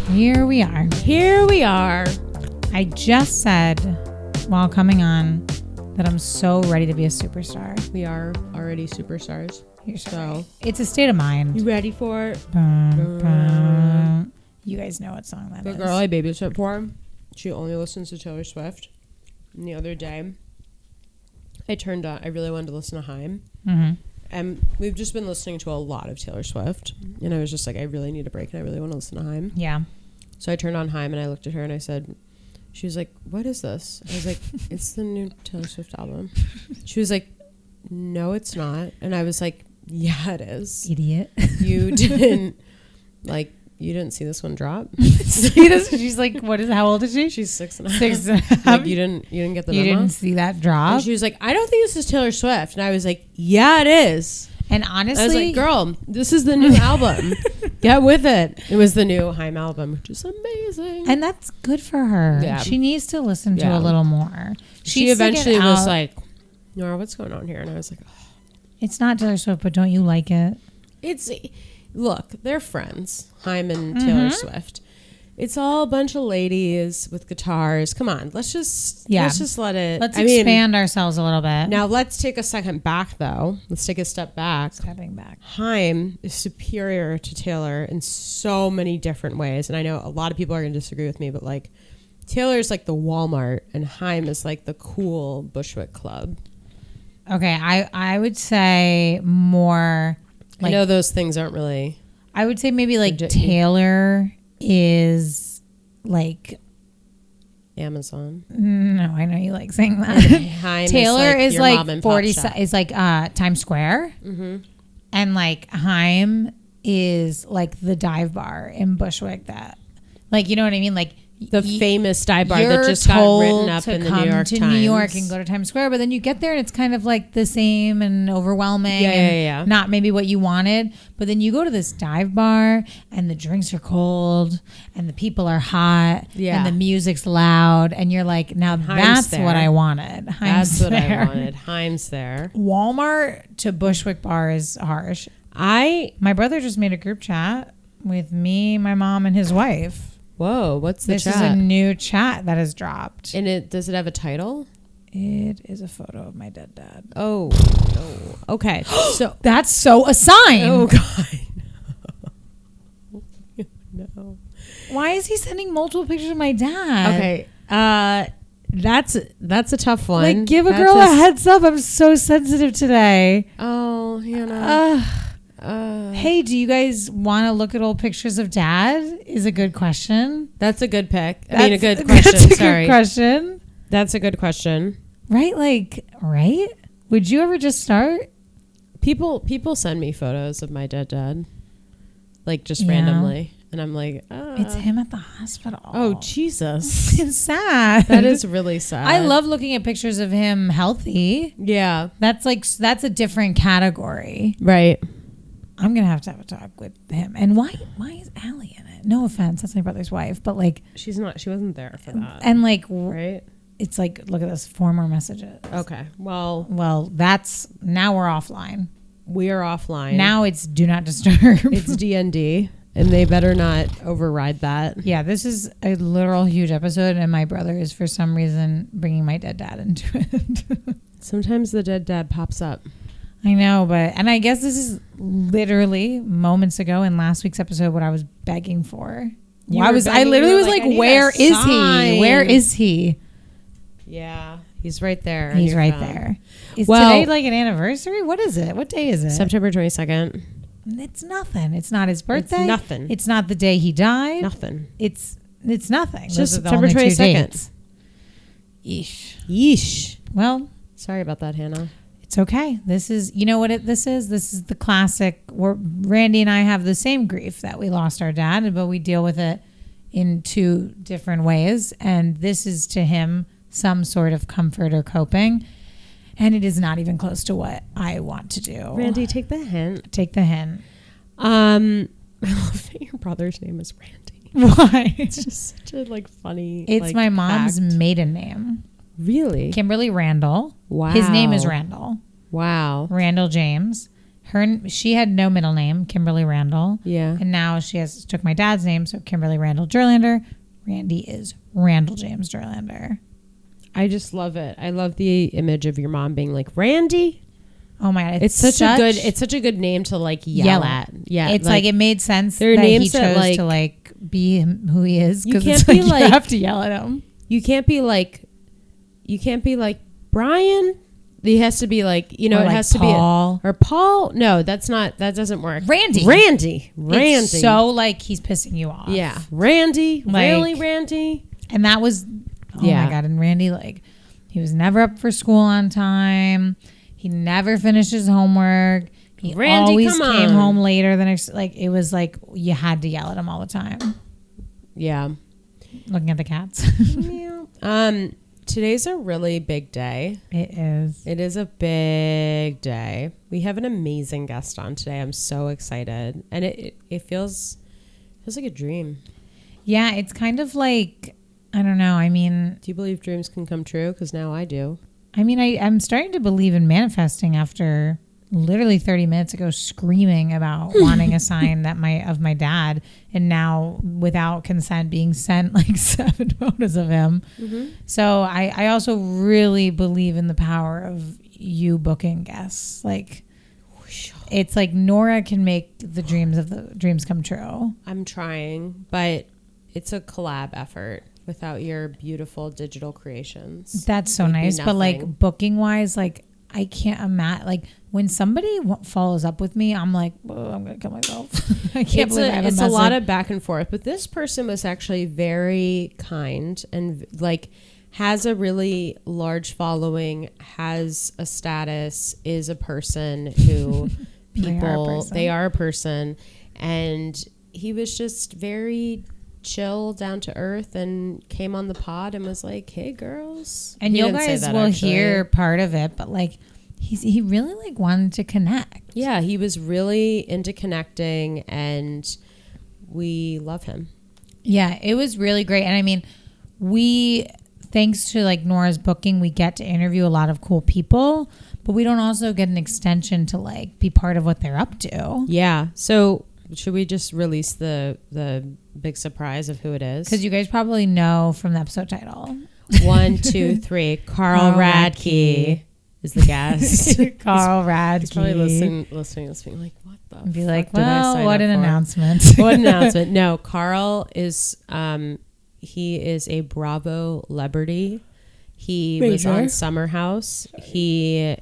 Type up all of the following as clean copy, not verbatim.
Here we are. Here we are. I just said while coming on that I'm so ready to be a superstar. We are already superstars. So it's a state of mind. You ready for it? Bum, bum. You guys know what song that The is. girl I babysit for, she only listens to Taylor Swift. And the other day, I really wanted to listen to Haim. Mm-hmm. And we've just been listening to a lot of Taylor Swift. And I was just like, I really need a break and I really want to listen to Haim. Yeah. So I turned on Haim and I looked at her and I said, she was like, what is this? I was like, it's the new Taylor Swift album. She was like, no, it's not. And I was like, yeah, it is. Idiot. You didn't see this one drop? She's like, how old is she? She's 6.5. 6.5. Like, you didn't get the memo? You didn't see that drop? And she was like, I don't think this is Taylor Swift. And I was like, yeah, it is. And honestly, I was like, girl, this is the new album. Get with it. It was the new Haim album, which is amazing. and that's good for her. Yeah. She needs to listen to a little more. She eventually was like, Nora, what's going on here? And I was like, oh. It's not Taylor Swift, but don't you like it? Look, they're friends, Haim and Taylor Swift. It's all a bunch of ladies with guitars. Come on, let's just let it. Let's expand ourselves a little bit. Now let's take a second back, though. Let's take a step back. Stepping back. Haim is superior to Taylor in so many different ways, and I know a lot of people are going to disagree with me, but like Taylor's like the Walmart, and Haim is like the cool Bushwick Club. Okay, I would say more. I know those things aren't really. I would say maybe like Taylor is like Amazon. No, I know you like saying that. Taylor is like 40 is like Times Square, and like Haim is like the dive bar in Bushwick. That, like, you know what I mean, like. The famous dive bar that just got written up in the New York Times. New York and go to Times Square, but then you get there and it's kind of like the same and overwhelming and not maybe what you wanted. But then you go to this dive bar and the drinks are cold and the people are hot and the music's loud and you're like, now that's what I wanted. That's what I wanted. Haim's there. Walmart to Bushwick Bar is harsh. My brother just made a group chat with me, my mom, and his wife. Whoa, what's the chat? This is a new chat that has dropped. And does it have a title? It is a photo of my dead dad. Oh. Okay. So that's so a sign. Oh God. No. Why is he sending multiple pictures of my dad? Okay. That's a tough one. Like, give a girl a heads up. I'm so sensitive today. Oh, Hannah. Hey, do you guys want to look at old pictures of dad? Is a good question. That's a good pick. A good question. That's a good question. That's a good question. Right? Like, right? Would you ever just start? People send me photos of my dead dad, like just randomly, and I'm like, it's him at the hospital. Oh Jesus, it's sad. That is really sad. I love looking at pictures of him healthy. Yeah, that's a different category, right? I'm gonna have a talk with him. And why is Allie in it? No offense, that's my brother's wife, but like she wasn't there for that. And like, right? It's like, look at this, 4 more messages. Okay, well, now we're offline. We are offline now. It's do not disturb. It's DND, and they better not override that. Yeah, this is a literal huge episode, and my brother is for some reason bringing my dead dad into it. Sometimes the dead dad pops up. I know, and I guess this is literally moments ago in last week's episode what I was begging for. I literally was like, where is he? Where is he? Yeah, he's right there. He's right there. Is today like an anniversary? What is it? What day is it? September 22nd. It's nothing. It's not his birthday. It's nothing. It's not the day he died. Nothing. It's nothing. It's just September 22nd. Yeesh. Well, sorry about that, Hannah. It's okay. This is, you know what this is? This is the classic where Randy and I have the same grief that we lost our dad, but we deal with it in 2 different ways. And this is to him some sort of comfort or coping. And it is not even close to what I want to do. Randy, take the hint. Take the hint. I love that your brother's name is Randy. Why? It's just such a funny. It's my mom's maiden name. Really? Kimberly Randall. Wow. His name is Randall. Wow. Randall James. She had no middle name, Kimberly Randall. Yeah. And now she took my dad's name, so Kimberly Randall Gerlander. Randy is Randall James Gerlander. I just love it. I love the image of your mom being like, Randy. Oh my God. It's such a good name to like yell at. Yeah. It's like it made sense there are that names he chose that, like, to like be who he is. You Because can't it's be like, like- you have to yell at him. you can't be like Brian. He has to be like, you know, Or it like has to Paul. be or Paul. No, that doesn't work. Randy. It's so like he's pissing you off. Yeah. Randy. Like- Really, Randy? And that was, oh Yeah. my God. And Randy, like, he was never up for school on time. He never finished his homework. He Randy, always come came on. home later than like it was like you had to yell at him all the time. Yeah. Looking at the cats. Today's a really big day. It is. It is a big day. We have an amazing guest on today. I'm so excited. And it feels like a dream. Yeah, it's kind of like, I don't know. I mean, Do you believe dreams can come true? Because now I do. I'm starting to believe in manifesting after literally 30 minutes ago screaming about wanting a sign that of my dad, and now without consent being sent like 7 photos of him. Mm-hmm. So I also really believe in the power of you booking guests. Like, it's like Nora can make the dreams come true. I'm trying, but it's a collab effort. Without your beautiful digital creations. That's so It'd be nice. But like nothing. booking wise, like I can't imagine, like when somebody follows up with me, I'm like, oh, I'm going to kill myself. I can't believe I have it's a a lot message. of back and forth, but this person was actually very kind and like has a really large following, has a status, is a person who they are a person. And he was just very chill, down to earth, and came on the pod and was like, hey girls. And He you didn't say guys that, will actually. hear part of it, but like he really like wanted to connect. Yeah, he was really into connecting, and we love him. Yeah, it was really great. And I mean, thanks to like Nora's booking, we get to interview a lot of cool people, but we don't also get an extension to like be part of what they're up to. Yeah. So should we just release the big surprise of who it is? Because you guys probably know from the episode title. 1, 2, 3. Carl Radke is the guest. Carl Radke. He's probably listening to this being like, what the And be fuck like, did I well, sign what up an for? announcement. What an announcement. No, Carl is he is a Bravo celebrity. He was on Summer House. He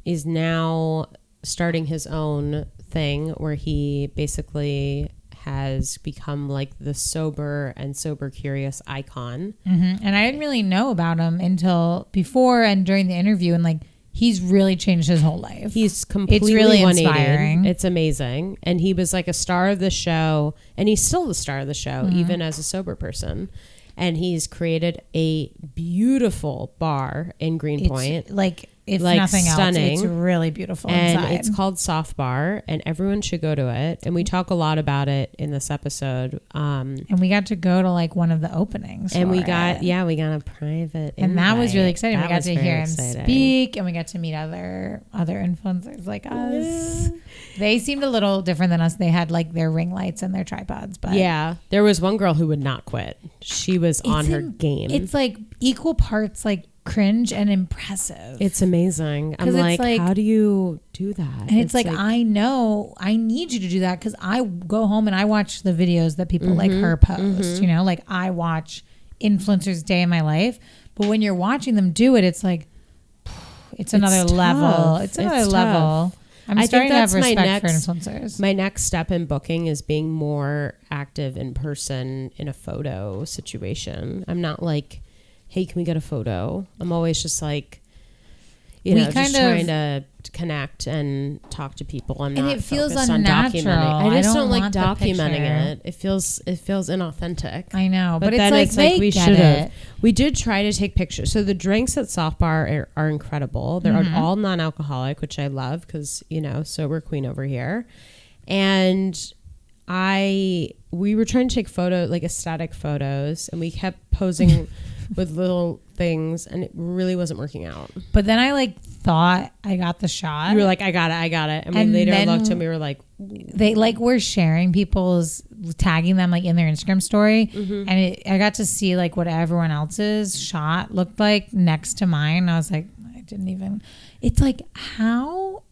is now starting his own thing where he basically has become like the sober and sober curious icon. Mm-hmm. And I didn't really know about him until before and during the interview, and like he's really changed his whole life. He's completely really 180. inspiring. It's amazing. And he was like a star of the show, and he's still the star of the show, even as a sober person. And he's created a beautiful bar in Greenpoint. It's like, if like, nothing stunning. else, it's really beautiful And inside. it's called Soft Bar, and everyone should go to it. And we talk a lot about it in this episode. And we got to go to like one of the openings. And we for got it. we got a private And that was really invite. exciting. That We got was to very hear him exciting. speak, and we got to meet other influencers like us. They seemed a little different than us. They had like their ring lights and their tripods, but Yeah, there was one girl who would not quit. She was on her game. It's like equal parts like cringe and impressive. It's amazing. I'm 'Cause it's like, like- how do you do that? And it's like, I know I need you to do that because I go home and I watch the videos that people like her post, you know, like I watch influencers day in my life. But when you're watching them do it, it's like, it's another level. tough. It's another It's level. I'm I think starting to have that's my respect for next- influencers. My next step in booking is being more active in person in a photo situation. I'm not like, hey, can we get a photo? I'm always just like, you We know, kind just of- trying to connect and talk to people. I'm And not it feels focused on unnatural. documenting. I just I don't don't like want the documenting picture. it. It feels inauthentic. I know, but it's then like they we get should have. it. We did try to take pictures. So the drinks at Soft Bar are incredible. They're all non-alcoholic, which I love because, you know, sober queen over here. And we were trying to take like aesthetic photos, and we kept posing with little things, and it really wasn't working out. But then I like thought I got the shot. You were like, I got it. And we later looked and we were like, they like were sharing people's, tagging them like in their Instagram story. And I got to see like what everyone else's shot looked like next to mine. I was like, I didn't even, it's like, how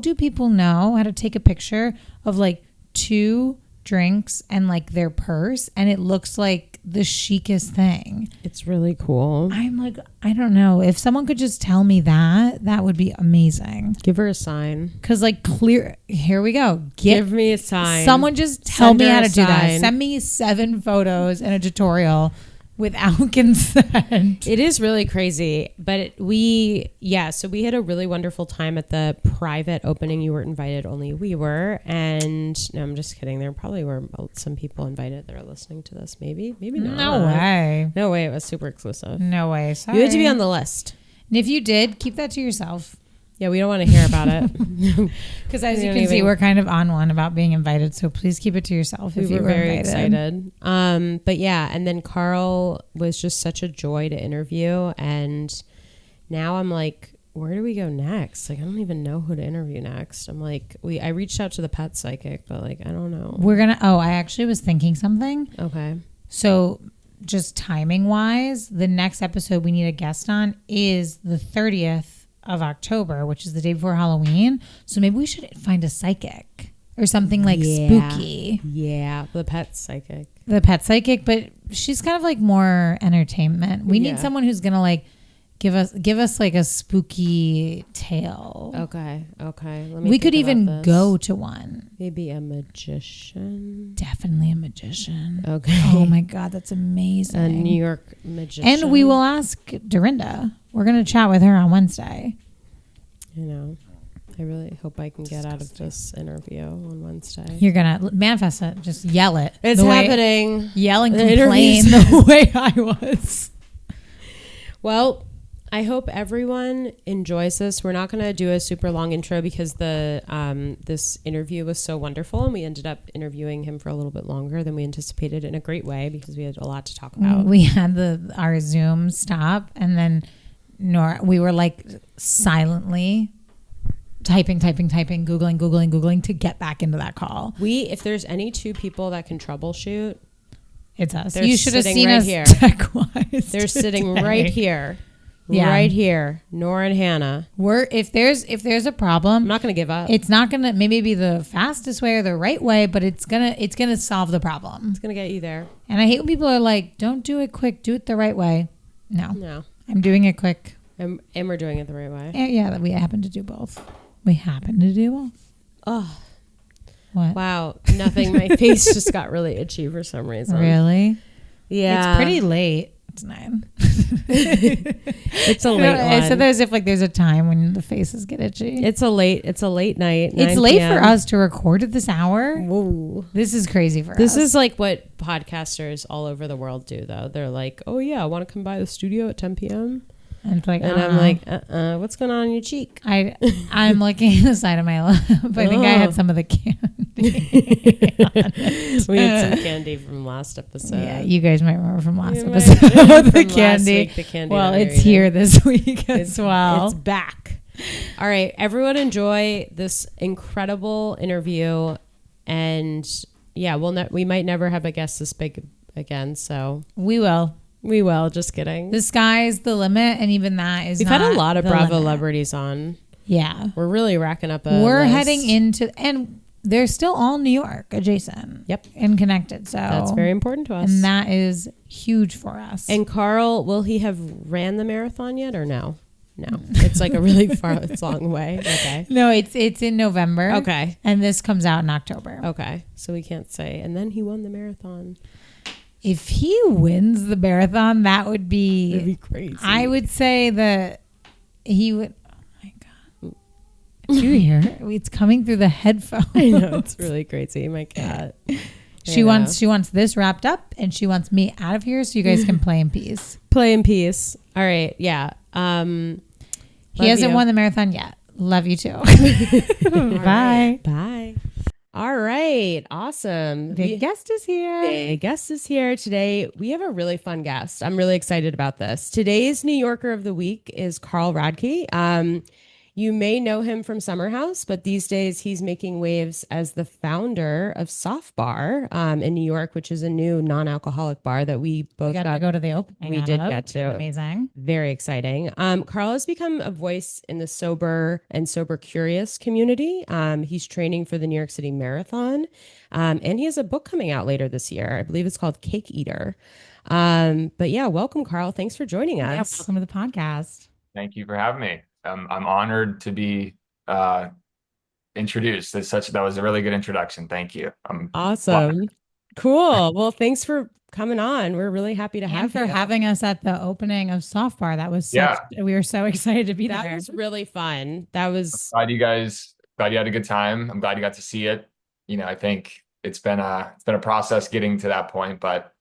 do people know how to take a picture of like 2 drinks and like their purse, and it looks like the chicest thing? it's really cool. I'm like, I don't know, if someone could just tell me that would be amazing. Give her a sign. Because like clear, here we go, Give me a sign. someone just tell Send me her how a to do that. sign. Send me 7 photos and a tutorial without consent. It is really crazy, but so we had a really wonderful time at the private opening. You weren't invited, only we were. And no, I'm just kidding. There probably were some people invited that are listening to this. Maybe not. No way. It was super exclusive. No way. Sorry. You had to be on the list. And if you did, keep that to yourself. Yeah, we don't want to hear about it. Because as you can see, we're kind of on one about being invited. So please keep it to yourself if you were very invited. excited. But yeah, and then Carl was just such a joy to interview. And now I'm like, where do we go next? Like, I don't even know who to interview next. I'm like, I reached out to the pet psychic, but like, I don't know. I actually was thinking something. Okay. So just timing wise, the next episode we need a guest on is the 30th of October, which is the day before Halloween. So maybe we should find a psychic or something like spooky. Yeah, the pet psychic. But she's kind of like more entertainment. We need someone who's gonna like give us like a spooky tale. Okay. We could even go to one. Maybe a magician. Definitely a magician. Okay. Oh my God, that's amazing. A New York magician. And we will ask Dorinda. We're going to chat with her on Wednesday. You know, I really hope I can get out of this interview on Wednesday. You're going to manifest it. Just yell it. It's happening. Yell and complain the way I was. Well, I hope everyone enjoys this. We're not going to do a super long intro because this interview was so wonderful, and we ended up interviewing him for a little bit longer than we anticipated in a great way because we had a lot to talk about. We had our Zoom stop, and then Nora, we were like silently typing, Googling to get back into that call. If there's any 2 people that can troubleshoot, it's us. You should have seen right us here. Tech-wise they're sitting today. right here. Yeah. Right here, Nora and Hanna. If there's a problem, I'm not going to give up. It's not going to maybe be the fastest way or the right way, but it's gonna solve the problem. It's going to get you there. And I hate when people are like, "Don't do it quick, do it the right way." No, I'm doing it quick. And we're doing it the right way. Yeah, we happen to do both. Oh, what? wow! Nothing. My face just got really itchy for some reason. Really? Yeah. It's pretty late. It's 9. It's a late one. I said that as if like there's a time when the faces get itchy. It's a late night. It's late for us to record at this hour. Whoa. This is crazy for us. This is like what podcasters all over the world do, though. They're like, oh yeah, I want to come by the studio at 10 p.m. And I'm like, what's going on your cheek? I'm looking at the side of my lip. I think I had some of the candy. We had some candy from last episode. Yeah, you guys might remember from last episode. The candy. The candy. Well, it's here this week as well. It's back. All right, everyone, enjoy this incredible interview, and yeah, we might never have a guest this big again. So we will. Just kidding. The sky's the limit, and even that is. We've had a lot of Bravo celebrities on. Yeah, we're really racking up. We're list. heading into, and they're still all New York adjacent. Yep, and connected. So that's very important to us, and that is huge for us. And Carl, will he have ran the marathon yet, or no? No, it's like a really it's a long way. Okay. No, it's in November. Okay. And this comes out in October. Okay, so we can't say. And then he won the marathon. If he wins the marathon, that would be... It'd be crazy. I would say that he would... Oh, my God. Did you hear? It's coming through the headphones. I know. It's really crazy. My cat. She wants this wrapped up, and she wants me out of here so you guys can play in peace. Play in peace. All right. Yeah. He hasn't won the marathon yet. Love you too. Bye. Right. Bye. All right. Awesome. Big guest is here. Big guest is here today. We have a really fun guest. I'm really excited about this. Today's New Yorker of the Week is Carl Radke. You may know him from Summer House, but these days he's making waves as the founder of Soft Bar in New York, which is a new non-alcoholic bar that we both got to go to the opening. We did get to. Amazing. Very exciting. Carl has become a voice in the sober and sober curious community. He's training for the New York City Marathon. And he has a book coming out later this year. I believe it's called Cake Eater. But yeah, welcome, Carl. Thanks for joining us. Yeah, welcome to the podcast. Thank you for having me. I'm honored to be introduced. That was a really good introduction. Thank you. Awesome. Cool. Well, thanks for coming on. We're really happy to have you. And for having us at the opening of Soft Bar. That was we were so excited to be there. That was really fun. That was glad you had a good time. I'm glad you got to see it. I think it's been a process getting to that point, but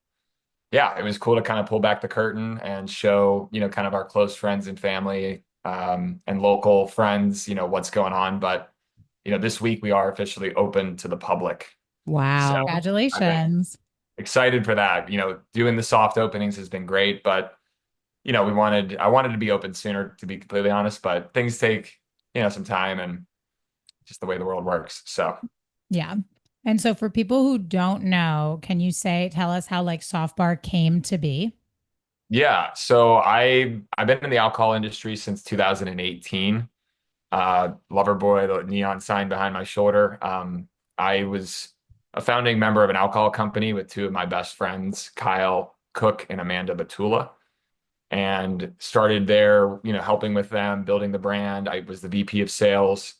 yeah, it was cool to kind of pull back the curtain and show, kind of our close friends and family and local friends, what's going on. But, this week we are officially open to the public. Wow. So congratulations. Excited for that. Doing the soft openings has been great, but, I wanted to be open sooner, to be completely honest, but things take, some time and just the way the world works. So, yeah. And so for people who don't know, can you tell us how like Soft Bar came to be? Yeah. So I've been in the alcohol industry since 2018. Lover boy, the neon sign behind my shoulder. I was a founding member of an alcohol company with two of my best friends, Kyle Cook and Amanda Batula, and started there, helping with them, building the brand. I was the VP of sales.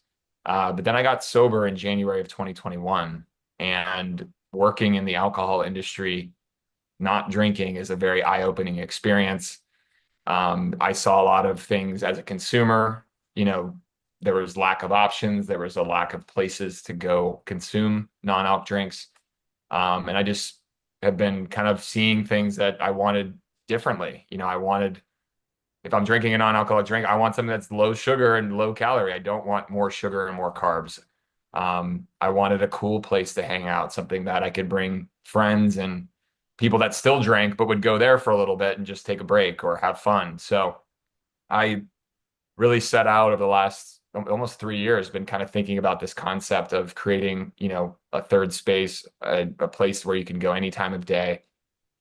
But then I got sober in January of 2021, and working in the alcohol industry, not drinking is a very eye-opening experience. I saw a lot of things as a consumer. There was lack of options. There was a lack of places to go consume non-alc drinks. And I just have been kind of seeing things that I wanted differently. If I'm drinking a non-alcoholic drink, I want something that's low sugar and low calorie. I don't want more sugar and more carbs. I wanted a cool place to hang out, something that I could bring friends and people that still drank, but would go there for a little bit and just take a break or have fun. So I really set out over the last almost 3 years, been kind of thinking about this concept of creating, a third space, a place where you can go any time of day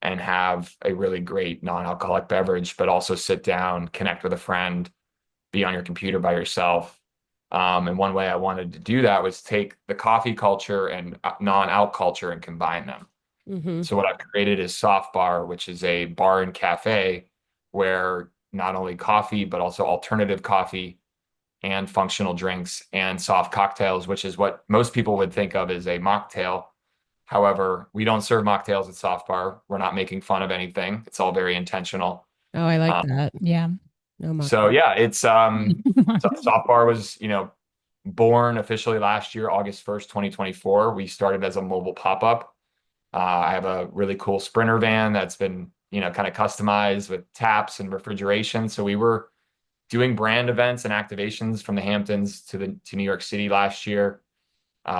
and have a really great non-alcoholic beverage, but also sit down, connect with a friend, be on your computer by yourself. And one way I wanted to do that was take the coffee culture and non-alc culture and combine them. Mm-hmm. So what I've created is Soft Bar, which is a bar and cafe where not only coffee, but also alternative coffee and functional drinks and soft cocktails, which is what most people would think of as a mocktail. However, we don't serve mocktails at Soft Bar. We're not making fun of anything. It's all very intentional. Oh, I like that. Yeah. No so yeah, it's Soft Bar was, born officially last year, August 1st, 2024. We started as a mobile pop-up. I have a really cool Sprinter van that's been, kind of customized with taps and refrigeration. So we were doing brand events and activations from the Hamptons to New York City last year.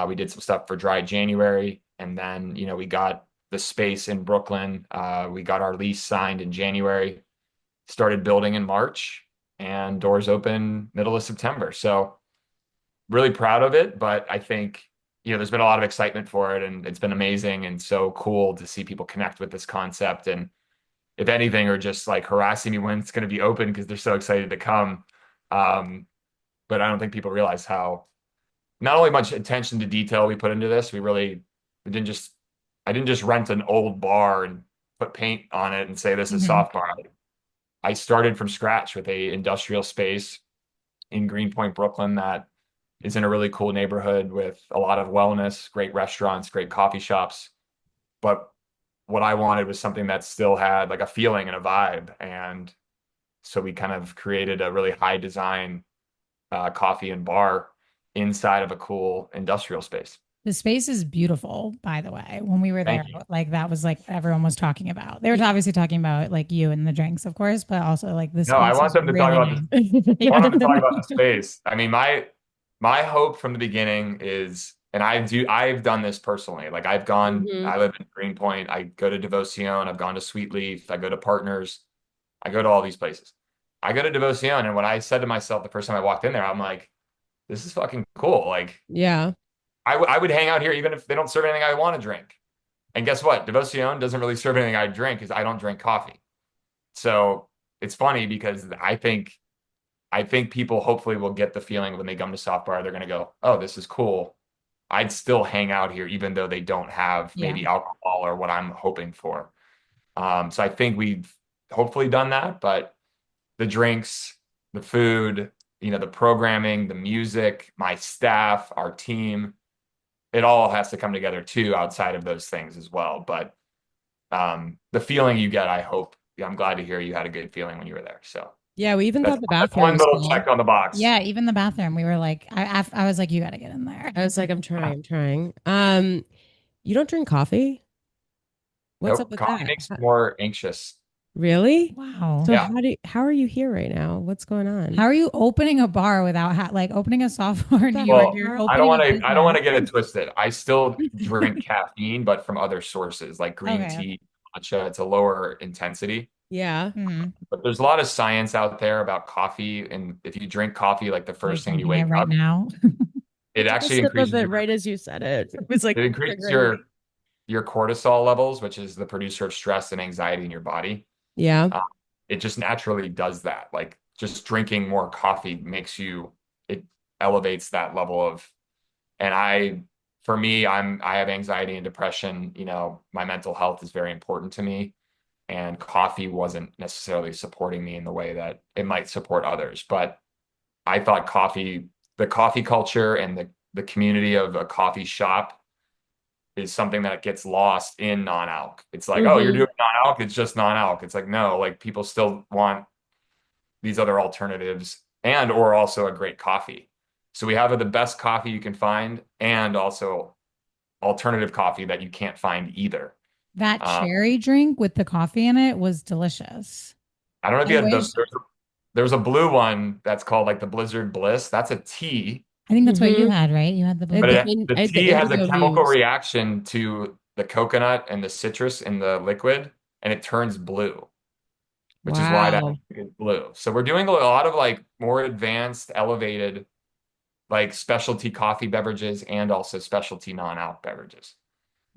We did some stuff for Dry January. And then, we got the space in Brooklyn. We got our lease signed in January, started building in March, and doors open middle of September. So really proud of it. But I think, there's been a lot of excitement for it, and it's been amazing and so cool to see people connect with this concept. And if anything, are just like harassing me when it's going to be open because they're so excited to come. But I don't think people realize how not only much attention to detail we put into this. I didn't just rent an old bar and put paint on it and say this is Soft Bar. I started from scratch with a industrial space in Greenpoint, Brooklyn, that is in a really cool neighborhood with a lot of wellness, great restaurants, great coffee shops. But what I wanted was something that still had like a feeling and a vibe. And so we kind of created a really high design coffee and bar inside of a cool industrial space. The space is beautiful, by the way. When we were there, like that was like everyone was talking about. They were obviously talking about like you and the drinks, of course, but also like this. No, I want them to talk about this. I want them to talk about the space. I mean, my hope from the beginning is And I've done this personally. Like Hmm. I live in Greenpoint. I go to Devoción. I've gone to Sweet Leaf. I go to Partners. I go to all these places. I go to Devoción. And what I said to myself the first time I walked in there, I'm like, this is fucking cool. Like Yeah. I would hang out here even if they don't serve anything I want to drink. And guess what? Devoción doesn't really serve anything I drink because I don't drink coffee. So it's funny because I think people hopefully will get the feeling when they come to Soft Bar, they're going to go, oh, this is cool. I'd still hang out here, even though they don't have Yeah. maybe alcohol or what I'm hoping for. So I think we've hopefully done that, but the drinks, the food, the programming, the music, my staff, our team, it all has to come together too outside of those things as well. But the feeling you get, I hope, I'm glad to hear you had a good feeling when you were there. So Yeah, we even that's, thought the that's bathroom one was little cool. check on the box. Yeah, even the bathroom. We were like, I was like, you got to get in there. I was like, I'm trying. You don't drink coffee? What's up Nope, with coffee that? makes me more anxious. Really? Wow. So Yeah. how are you here right now? What's going on? How are you opening a bar without like opening a soft bar in The New York? Well, You're heck? I don't opening a want to I don't want business. to get it twisted. I still drink caffeine, but from other sources like green Okay. tea, matcha. It's a lower intensity. Yeah. Hmm. But there's a lot of science out there about coffee. And if you drink coffee like the Are you first thing you drinking it wake right up, now? I it took a actually sip of increases it right as you said it. It was like it increases triggering me. your cortisol levels, which is the producer of stress and anxiety in your body. Yeah. Uh, it just naturally does that. Like just drinking more coffee it elevates that level of, and for me, I have anxiety and depression. My mental health is very important to me, and coffee wasn't necessarily supporting me in the way that it might support others. But I thought the coffee culture and the community of a coffee shop is something that gets lost in non-alc. It's like, oh, you're Hmm. doing non-alc, it's just non-alc. It's like, no, like people still want these other alternatives and or also a great coffee. So we have the best coffee you can find and also alternative coffee that you can't find either. That Um, cherry drink with the coffee in it was delicious. I don't know if I you had wish. there's a blue one that's called like the Blizzard Bliss. That's a tea, I think that's what you Hmm. had, right? You had the but blue. the I had the tea has a indigo chemical mousse. reaction to the coconut and the citrus in the liquid, and it turns blue, which is why that Wow. is blue. So we're doing a lot of like more advanced, elevated, like specialty coffee beverages and also specialty non-alc beverages.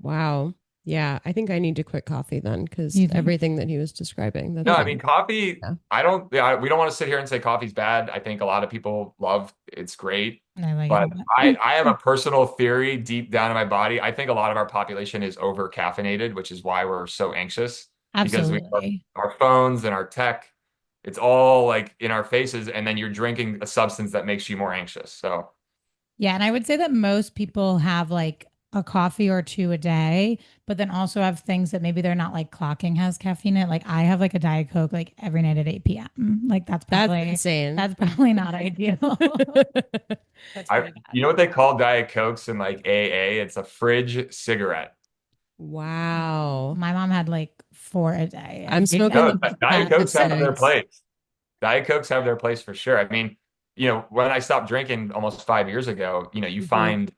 Wow. Yeah, I think I need to quit coffee then because You think? everything that he was describing, No, that's I mean coffee. yeah. We don't want to sit here and say coffee's bad. I think a lot of people love it's great, I like it a but lot. I have a personal theory deep down in my body. I think a lot of our population is over caffeinated, which is why we're so anxious because we have Absolutely. our phones and our tech. It's all like in our faces, and then you're drinking a substance that makes you more anxious. So Yeah, and I would say that most people have like a coffee or two a day, but then also have things that maybe they're not like clocking has caffeine in it. Like I have like a Diet Coke like every night at 8 p.m. Like That's insane. that's probably not ideal. That's I, pretty bad. you know what they call Diet Cokes in like AA? It's a fridge cigarette. Wow. My mom had like four a day I'm every smoking No, the day. Diet pack of Cokes have their cigs. place. Diet Cokes have their place for sure. I mean, when I stopped drinking almost 5 years ago, you Hmm. find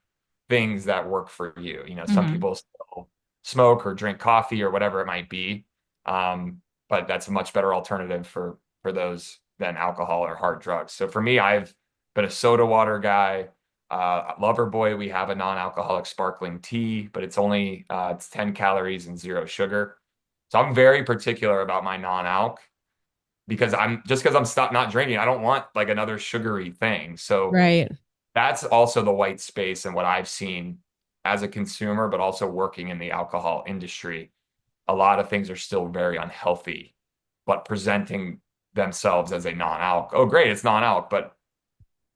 things that work for you. Some Mhm. people still smoke or drink coffee or whatever it might be. But that's a much better alternative for those than alcohol or hard drugs. So for me, I've been a soda water guy. Loverboy, we have a non-alcoholic sparkling tea, but it's 10 calories and zero sugar. So I'm very particular about my non-alc because I'm stopped not drinking. I don't want like another sugary thing. So Right. that's also the white space and what I've seen as a consumer, but also working in the alcohol industry. A lot of things are still very unhealthy, but presenting themselves as a non-alc. Oh, great, it's non-alc, but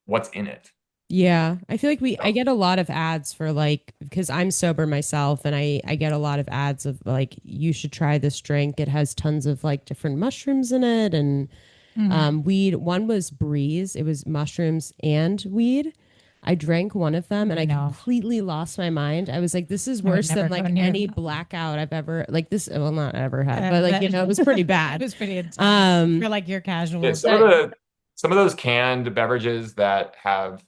what's in it? Yeah. I feel like I So, get a lot of ads for like, because I'm sober myself and I get a lot of ads of like, you should try this drink. It has tons of like different mushrooms in it and Mhm. weed. One was Breeze. It was mushrooms and weed. I drank one of them and I No, completely lost my mind. I was like, this is I would worse than never go like near any that. blackout I've ever like this. Well, not ever had, but like, That it was pretty it bad. was pretty intense Um, for like your yeah, casual some of but day. the some of those canned beverages that have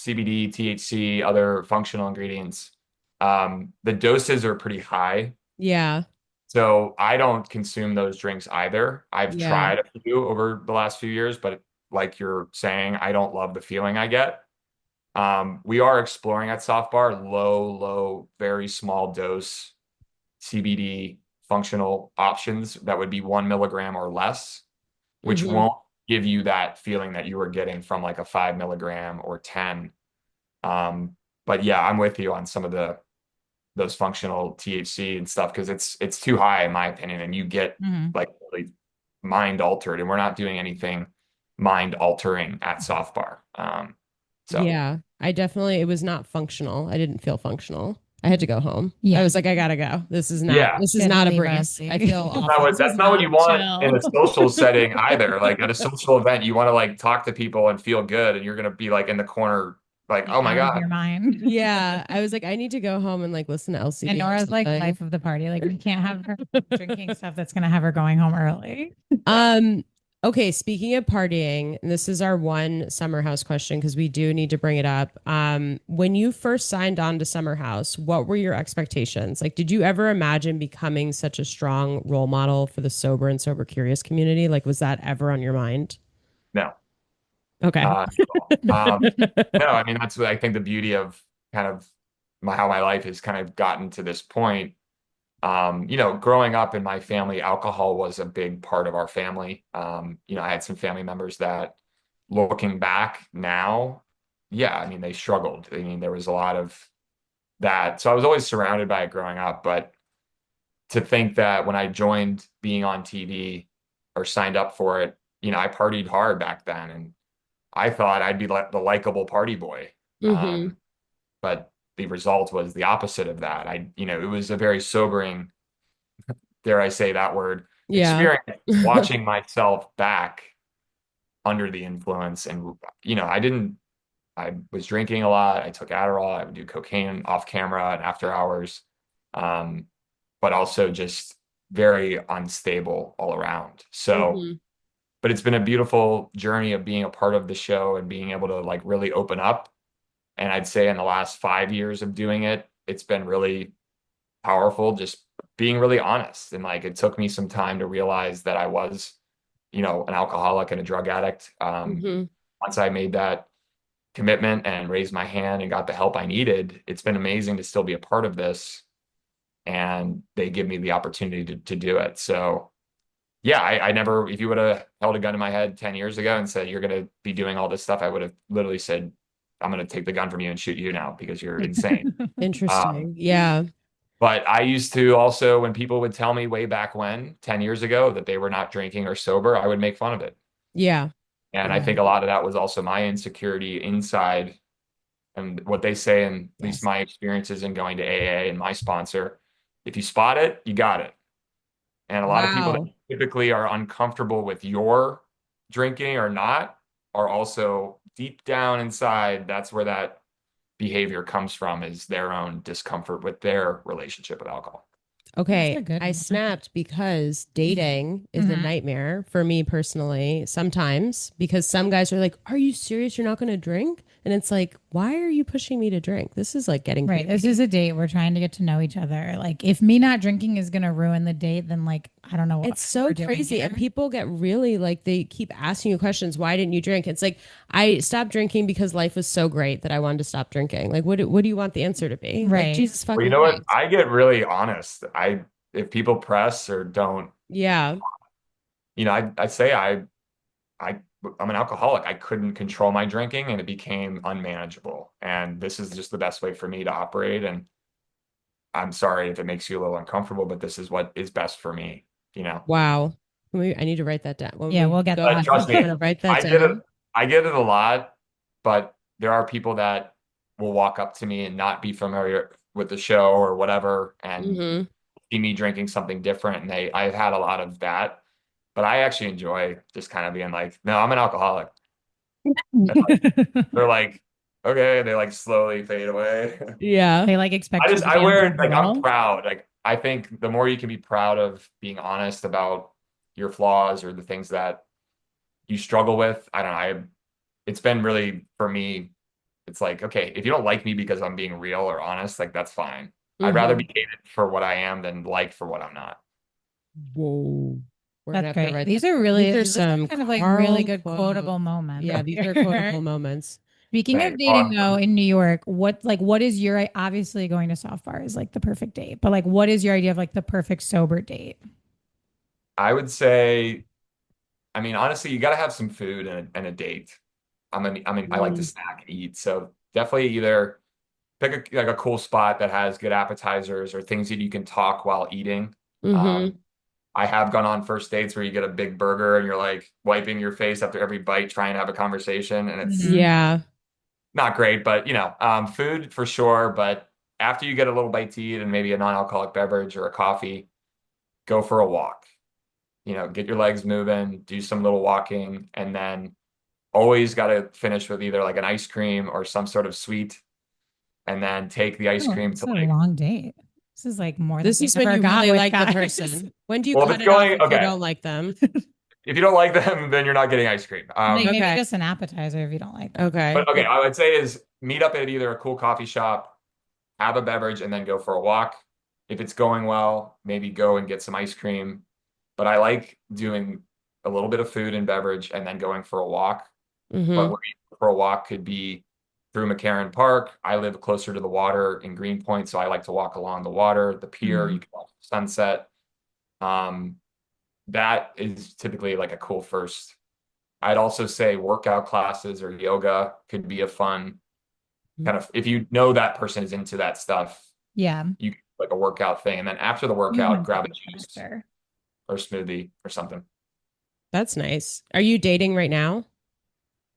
CBD, THC, other functional ingredients. The doses are pretty high. Yeah. So I don't consume those drinks either. I've Yeah. tried a few over the last few years, but like you're saying, I don't love the feeling I get. We are exploring at Soft Bar low, very small dose CBD functional options that would be 1 milligram or less, which Hmm. won't give you that feeling that you were getting from like a 5 milligram or 10. But yeah, I'm with you on some of those functional THC and stuff because it's too high in my opinion, and you get Mhm. like really mind altered, and we're not doing anything mind altering at Soft Bar. So Yeah. It was not functional. I didn't feel functional. I had to go home. I Yeah. was like, I gotta go. yeah, This is Gotta not a leave breeze. early. I feel awful. This is that's not what not you want in chill. a social setting either. Like at a social event, you want to like talk to people and feel good, and you're gonna be like in the corner, like, Like oh my out of God. your mind. Yeah. I was like, I need to go home and like listen to And LCD or Nora's like something. life of the party. Like we can't have her drinking stuff that's gonna have her going home early. Um, okay, speaking of partying, this is our one summer house question because we do need to bring it up. When you first signed on to Summer House, what were your expectations? Like, did you ever imagine becoming such a strong role model for the sober and sober curious community? Like, was that ever on your mind? No, Okay. not at all. No, I mean that's what I think the beauty of kind of how my life has kind of gotten to this point. Growing up in my family, alcohol was a big part of our family. I had some family members that, looking back now, yeah, I mean, they struggled. I mean, there was a lot of that. So I was always surrounded by it growing up. But to think that when I joined being on TV or signed up for it, I partied hard back then, and I thought I'd be like the likable party boy. Hmm. But the result was the opposite of that. It was a very sobering, dare I say that word, Yeah. experience watching myself back under the influence. And, I was drinking a lot. I took Adderall. I would do cocaine off camera and after hours, um, but also just very unstable all around. So, Hmm. but it's been a beautiful journey of being a part of the show and being able to like really open up. And I'd say in the last 5 years of doing it, it's been really powerful, just being really honest. And like it took me some time to realize that I was, an alcoholic and a drug addict. Hmm. Once I made that commitment and raised my hand and got the help I needed, it's been amazing to still be a part of this. And they give me the opportunity to do it. So yeah, I never, if you would have held a gun to my head 10 years ago and said, you're going to be doing all this stuff, I would have literally said, I'm going to take the gun from you and shoot you now because you're insane. Um, Interesting. Yeah. But I used to also, when people would tell me way back when, 10 years ago, that they were not drinking or sober, I would make fun of it. Yeah. And I Yeah. think a lot of that was also my insecurity inside. And what they say, and at least Yes. my experiences in going to AA and my sponsor, if you spot it, you got it. And a lot of people that Wow. typically are uncomfortable with your drinking or not are also deep down inside, that's where that behavior comes from, is their own discomfort with their relationship with alcohol. That's a Okay, good I one. snapped because dating is a Mhm. nightmare for me personally sometimes because some guys are like, "Are you serious? You're not going to drink?" And it's like, "Why are you pushing me to drink? This is like getting Right. This creepy." is a date. We're trying to get to know each other. Like, if me not drinking is going to ruin the date, then, like, I don't know what It's so we're doing crazy. And here. people get really like, they keep asking you questions. Why didn't you drink? It's like, I stopped drinking because life was so great that I wanted to stop drinking. Like, what do you want the answer to be? Like, Right. Jesus Well, you fucking know what? Christ. I get really honest. If people press or don't, Yeah. I say I, I'm an alcoholic. I couldn't control my drinking and it became unmanageable. And this is just the best way for me to operate. And I'm sorry if it makes you a little uncomfortable, but this is what is best for me. Wow. I need to write that down. When Yeah, we we'll get go But that. home, trust I'm me, going to write that I get it. down. I get it a lot, but there are people that will walk up to me and not be familiar with the show or whatever and Hmm. see me drinking something different. And I've had a lot of that, but I actually enjoy just kind of being like, no, I'm an alcoholic. And they're like, okay, they like slowly fade away. Yeah. They like expect you to I be wear it like I'm uncomfortable. proud. Like I think the more you can be proud of being honest about your flaws or the things that you struggle with, I don't know. It's been really for me It's like, okay, if you don't like me because I'm being real or honest, like that's fine. I'd rather be Mm-hmm. hated for what I am than liked for what I'm not. Whoa. We're gonna That's have to great. write that. These are really, These are these are some kind of like really Carl good quote. quotable moments Yeah, these are here. quotable moments. Speaking of Thanks. dating though, in New York, what is your, obviously going to soft bar is like the perfect date, but like what is your idea of like the perfect sober date? I would say, I mean, honestly, you got to have some food and a date. I like to Mm-hmm. snack and eat. So definitely either pick like a cool spot that has good appetizers or things that you can talk while eating. Mm-hmm. Um, I have gone on first dates where you get a big burger and you're like wiping your face after every bite, trying to have a conversation, and it's Hmm. Yeah. not great. But food for sure. But after you get a little bite to eat and maybe a non-alcoholic beverage or a coffee, go for a walk. Get your legs moving, do some little walking, and then always got to finish with either like an ice cream or some sort of sweet, and then take the ice Oh, cream it's to a like, long date. This is like more than This we is when ever you got really with like the guys. person. When do you well, if cut it's it off going, if you okay, don't like them? if you don't like them, then you're not getting ice cream. Like maybe Okay. just an appetizer if you don't like them. Okay. But okay, I would say is meet up at either a cool coffee shop, have a beverage, and then go for a walk. If it's going well, maybe go and get some ice cream. But I like doing a little bit of food and beverage and then going for a walk. But Mm-hmm. where you go for a walk could be through McCarran Park. I live closer to the water in Greenpoint, so I like to walk along the water, the pier. Mhm. You can watch the sunset. Um, that is typically like a cool first. I'd also say workout classes or yoga could be a fun kind of, if you know that person is into that stuff, Yeah. you can like a workout thing. And then after the workout, Movement grab a juice factor. or smoothie or something. That's nice. Are you dating right now?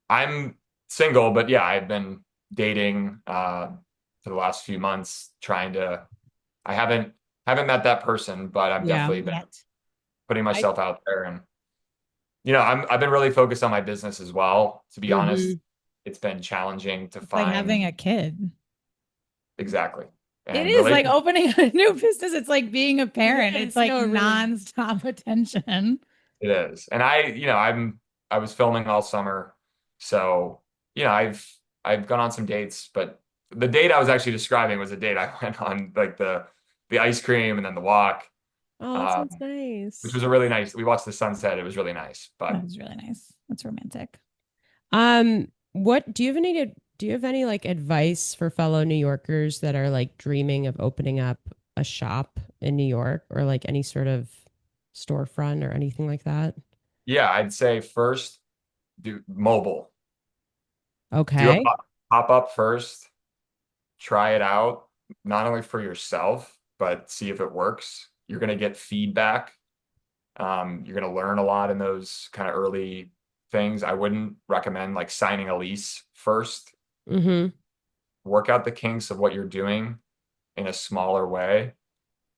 I'm single, but yeah, I've been dating for the last few months, I haven't met that person, but I've Yeah. definitely been Yet. putting I myself out there. And I've been really focused on my business as well, to be honest. mm-hmm. It's been challenging to It's like find having a kid. exactly. It And is like relation opening a new business. It's like being a It parent. It's is. like No, it really. nonstop attention. it is. And I was filming all summer. So, I've gone on some dates, but the date I was actually describing was a date I went on, like the ice cream and then the walk, Oh, that um, sounds which nice. was a really nice. We watched the sunset. It was really nice. That But was really nice. That's romantic. What do you have any like advice for fellow New Yorkers that are like dreaming of opening up a shop in New York or like any sort of storefront or anything like that? yeah, I'd say first do mobile. Do a Okay. pop up first, try it out, not only for yourself, but see if it works. You're going to get feedback. You're going to learn a lot in those kind of early things. I wouldn't recommend like signing a lease first. Mm-hmm. Work out the kinks of what you're doing in a smaller way.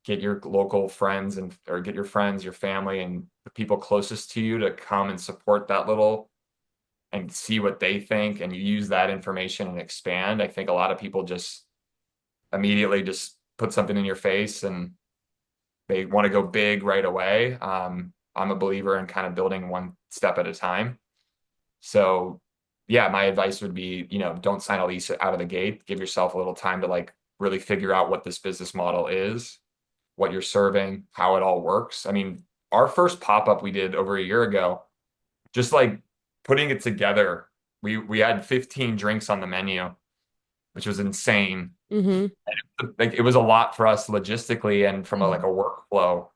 Get your local friends or get your friends, your family, and the people closest to you to come and support that little and see what they think, and you use that information and expand. I think a lot of people just immediately just put something in your face and they want to go big right away. I'm a believer in kind of building one step at a time. So, yeah, my advice would be, don't sign a lease out of the gate. Give yourself a little time to like really figure out what this business model is, what you're serving, how it all works. I mean, our first pop-up we did over a year ago, just like putting it together, we had 15 drinks on the menu, which was insane. Mm-hmm. Like it was a lot for us logistically and from like a Mhm. workflow.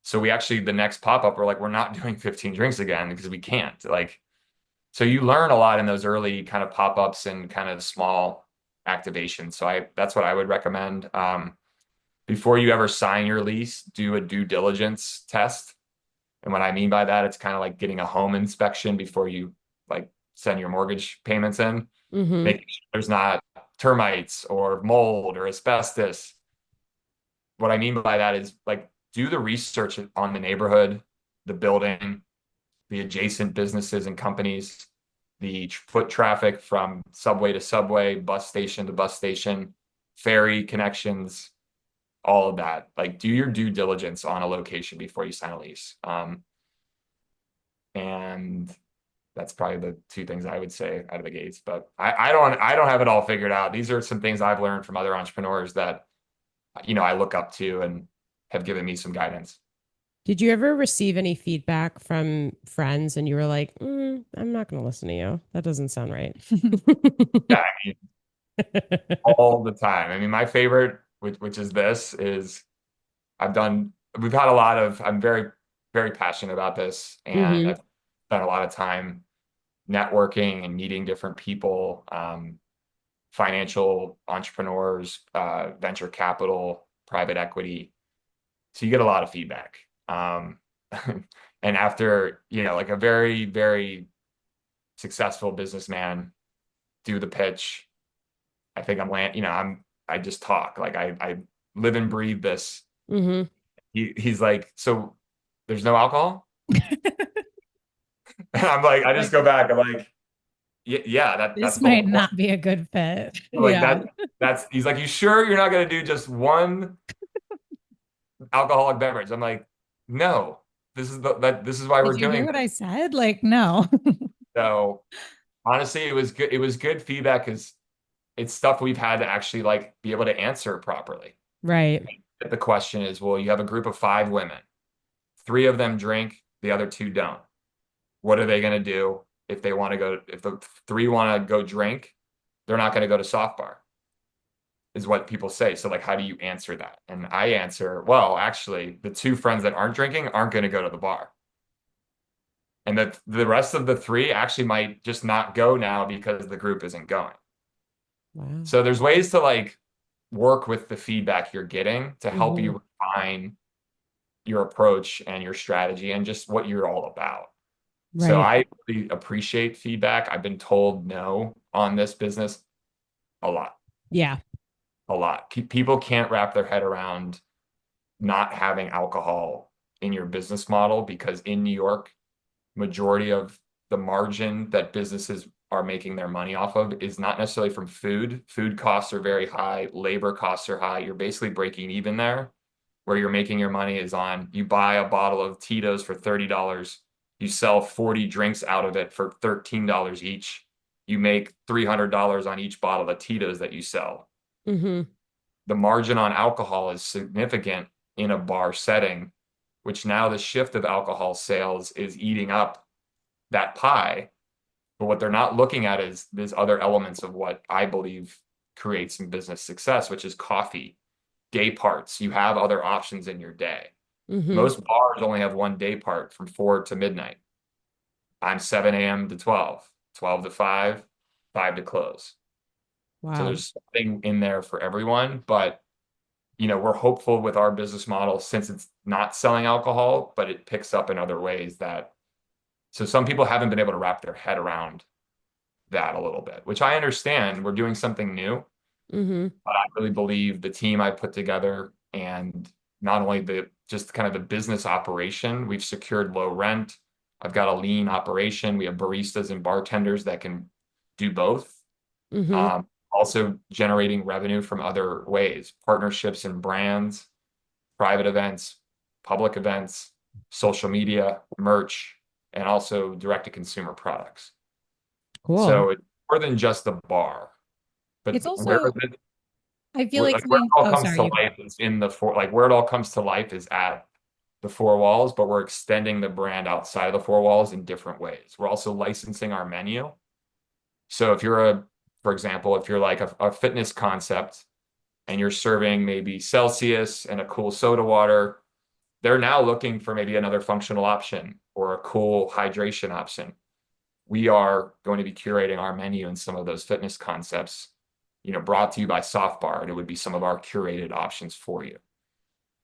So we actually the next pop-up we're like we're not doing 15 drinks again because we can't. Like so you learn a lot in those early kind of pop-ups and kind of small activations. So I that's what I would recommend. Before you ever sign your lease, do a due diligence test. And what I mean by that, it's kind of like getting a home inspection before you like send your mortgage payments in, Mm-hmm. making sure there's not termites or mold or asbestos. What I mean by that is like do the research on the neighborhood, the building, the adjacent businesses and companies, the foot traffic from subway to subway, bus station to bus station, ferry connections, all of that. Like do your due diligence on a location before you sign a lease. And That's probably the two things I would say out of the gates. But I don't have it all figured out. These are some things I've learned from other entrepreneurs that, I look up to and have given me some guidance. Did you ever receive any feedback from friends and you were like, I'm not going to listen to you? That doesn't sound right. Yeah, I mean, all the time. I mean, my favorite, which is this, is we've had a lot of, I'm very, very passionate about this, and Hmm. I've spent a lot of time networking and meeting different people, financial entrepreneurs, venture capital, private equity. So you get a lot of feedback. And after, like a very, very successful businessman do the pitch, I think I just talk. Like I live and breathe this. Hmm. He's like, so there's no alcohol? And I'm like, I just Like, go back. I'm like, yeah, that's this the whole might point. not be a good fit. Like Yeah. he's like, you sure you're not going to do just one alcoholic beverage? I'm like, no, this is why we're Did you hear doing what this. I said? Like, no. So honestly, it was good. It was good feedback because it's stuff we've had to actually like be able to answer properly. Right. The question is, well, you have a group of 5 women. 3 of them drink, the other 2 don't. What are they going to do if they want to go? If the 3 want to go drink, they're not going to go to soft bar, is what people say. So, like, how do you answer that? And I answer, well, actually, the 2 friends that aren't drinking aren't going to go to the bar. And the rest of the 3 actually might just not go now because the group isn't going. Wow. So there's ways to like work with the feedback you're getting to help Hmm. you refine your approach and your strategy and just what you're all about. So Right. I really appreciate feedback. I've been told no on this business a lot, Yeah. a lot. People can't wrap their head around not having alcohol in your business model because in New York, majority of the margin that businesses are making their money off of is not necessarily from food. Food costs are very high, labor costs are high. You're basically breaking even there. Where you're making your money is on you buy a bottle of Tito's for $30, you sell 40 drinks out of it for $13 each. You make $300 on each bottle of Tito's that you sell. Hmm. The margin on alcohol is significant in a bar setting, which now the shift of alcohol sales is eating up that pie. But what they're not looking at is there's other elements of what I believe creates some business success, which is coffee, day parts. You have other options in your day. Hmm. Most bars only have one day part from 4 to midnight. I'm 7 a.m. to 12, 12 to 5, 5 to close. So Wow. there's something in there for everyone. But, we're hopeful with our business model since it's not selling alcohol, but it picks up in other ways so some people haven't been able to wrap their head around that a little bit, which I understand. We're doing something new, Hmm. but I really believe the team I put together and not only just kind of the business operation, we've secured low rent. I've got a lean operation. We have baristas and bartenders that can do both. Hmm. Also generating revenue from other ways, partnerships and brands, private events, public events, social media, merch, and also direct to consumer products. Cool. So it's more than just the bar, but It's also, I feel like where it something, all oh, comes sorry, to you go. life is in the four, like where it all comes to life is at the 4 walls, but we're extending the brand outside of the 4 walls in different ways. We're also licensing our menu. So for example, if you're like a fitness concept and you're serving maybe Celsius and a cool soda water, they're now looking for maybe another functional option or a cool hydration option. We are going to be curating our menu and some of those fitness concepts, brought to you by Softbar, and it would be some of our curated options for you.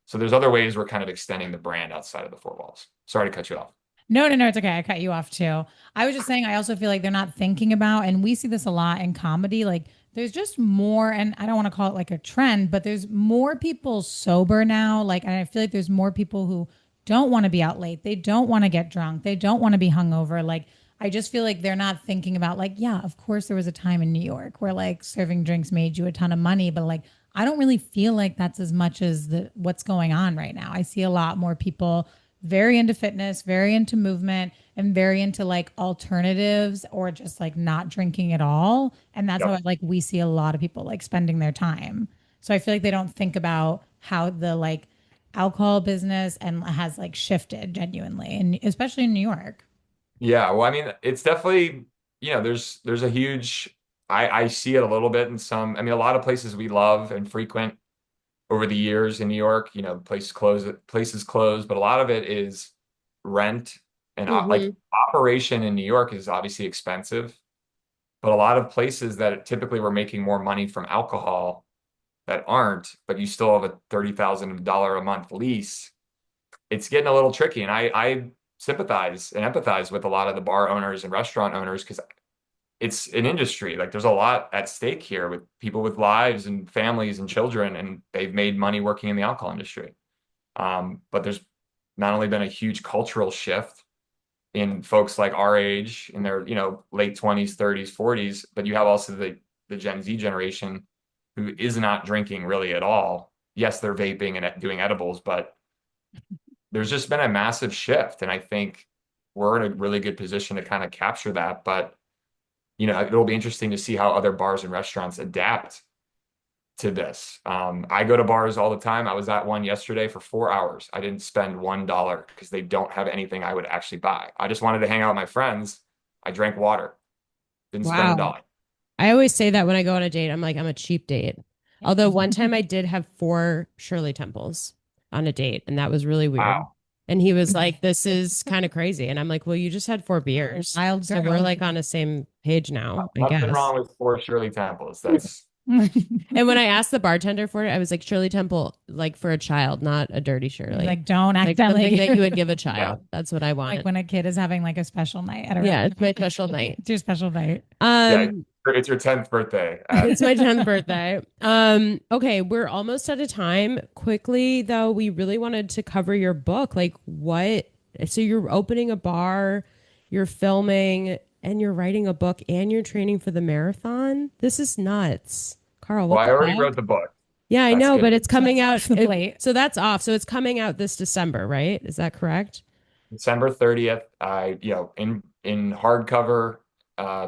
So there's other ways we're kind of extending the brand outside of the 4 walls. Sorry to cut you off. No, no, no, it's okay. I cut you off too. I was just saying, I also feel like they're not thinking about, and we see this a lot in comedy. Like, there's just more, and I don't want to call it like a trend, but there's more people sober now. Like, and I feel like there's more people who don't want to be out late. They don't want to get drunk. They don't want to be hungover. Like, I just feel like they're not thinking about, like, yeah, of course, there was a time in New York where like serving drinks made you a ton of money, but like, I don't really feel like that's as much as what's going on right now. I see a lot more people very into fitness, very into movement, am very into like alternatives or just like not drinking at all. And that's how Yep. like we see a lot of people like spending their time. So I feel like they don't think about how the like alcohol business and has like shifted genuinely, and especially in New York. Yeah, well, I mean, it's definitely, there's a huge I see it a little bit in some, I mean, a lot of places we love and frequent over the years in New York, places close, but a lot of it is rent and like Hmm. operation in New York is obviously expensive, but a lot of places that typically were making more money from alcohol that aren't, but you still have a $30,000 a month lease, it's getting a little tricky. And I sympathize and empathize with a lot of the bar owners and restaurant owners because it's an industry. Like there's a lot at stake here with people with lives and families and children, and they've made money working in the alcohol industry. But there's not only been a huge cultural shift in folks like our age in their, late 20s, 30s, 40s, but you have also the Gen Z generation who is not drinking really at all. Yes, they're vaping and doing edibles, but there's just been a massive shift. And I think we're in a really good position to kind of capture that. But, it'll be interesting to see how other bars and restaurants adapt to this. I go to bars all the time. I was at one yesterday for 4 hours. I didn't spend $1 because they don't have anything I would actually buy. I just wanted to hang out with my friends. I drank water, didn't spend a Wow. dollar. I always say that when I go on a date, I'm like, I'm a cheap date. Although one time I did have 4 Shirley Temples on a date, and that was really weird. Wow. And he was like, this is kind of crazy. And I'm like, well, you just had 4 beers. Wild So girl. we're like on the same page now, I Nothing guess. wrong with four Shirley Temples. That's And when I asked the bartender for it, I was like, Shirley Temple, like for a child, not a dirty Shirley. Like don't Like something accidentally that you would give a yeah. child. That's what I want. like when a kid is having like a special night at a Yeah, it's my special night. it's your special night. Yeah. Um, It's your 10th birthday. it's my 10th birthday. Okay, we're almost out of time. Quickly, though, we really wanted to cover your book. Like, what? So, you're opening a bar, you're filming, and you're writing a book, and you're training for the marathon. This is nuts. Carl, Well, what I the already heck? wrote the book. Yeah, I That's know, good. but it's coming out. the plate. So, that's off. So, it's coming out this December, right? Is that correct? December 30th, in hardcover,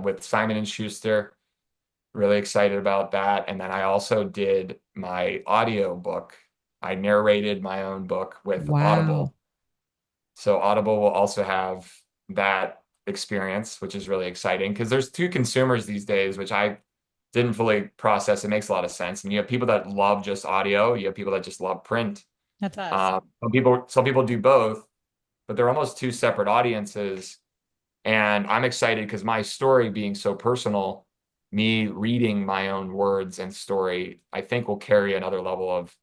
with Simon and Schuster. Really excited about that. And then I also did my audio book. I narrated my own book with Wow. Audible. So Audible will also have that experience, which is really exciting because there's two consumers these days, which I didn't fully process. It makes a lot of sense. And you have people that love just audio, you have people that just love print. That's us. Some people do both, but they're almost two separate audiences. And I'm excited because my story being so personal, me reading my own words and story, I think will carry another level of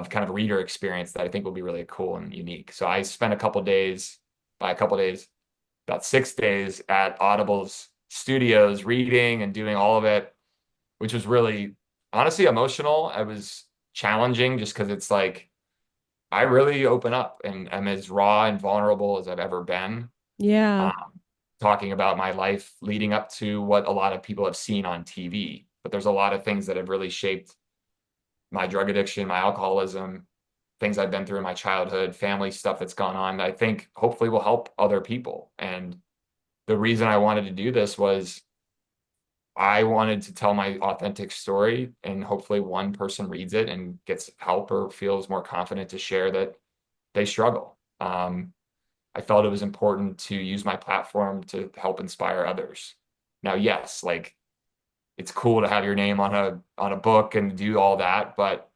kind of reader experience that I think will be really cool and unique. So I spent by a couple days, about 6 days at Audible's studios reading and doing all of it, which was really honestly emotional. It was challenging just because it's like I really open up and am as raw and vulnerable as I've ever been. Yeah. Um, Talking about my life leading up to what a lot of people have seen on TV. But there's a lot of things that have really shaped my drug addiction, my alcoholism, things I've been through in my childhood, family stuff that's gone on that I think hopefully will help other people. And the reason I wanted to do this was I wanted to tell my authentic story, and hopefully one person reads it and gets help or feels more confident to share that they struggle. I felt it was important to use my platform to help inspire others. Now, yes, like it's cool to have your name on a book and do all that, but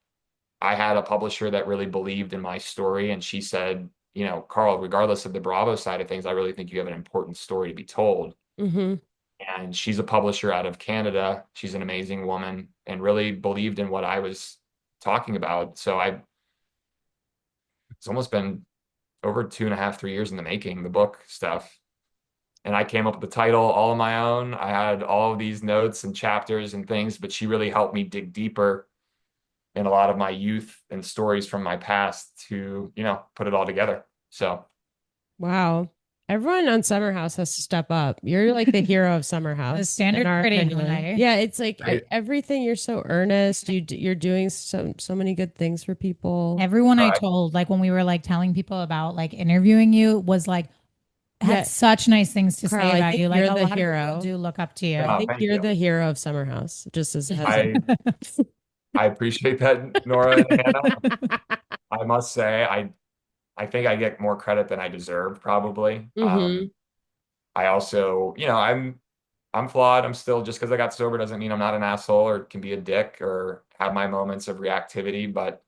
I had a publisher that really believed in my story, and she said, Carl, regardless of the Bravo side of things, I really think you have an important story to be told. Mm-hmm. And she's a publisher out of Canada. She's an amazing woman and really believed in what I was talking about. So it's almost been over 2.5, 3 years in the making, the book stuff. And I came up with the title all on my own. I had all of these notes and chapters and things, but she really helped me dig deeper in a lot of my youth and stories from my past to, put it all together. So, Wow. Everyone on Summer House has to step up. You're like the hero of Summer House. The standard in our pretty opinion. high. Yeah, it's like Right. everything. You're so earnest. You're doing so many good things for people. Everyone I Right. told, like when we were like telling people about like interviewing you, was like had such nice things to Carl, say I about think you. Like you're a the lot of hero. people do look up to you. I Oh, think thank you're you. the hero of Summer House, just as a heads I I appreciate that, Nora and Hannah. up. I must say, I think I get more credit than I deserve, probably. Hmm. I also, I'm flawed. I'm still just because I got sober doesn't mean I'm not an asshole or can be a dick or have my moments of reactivity, but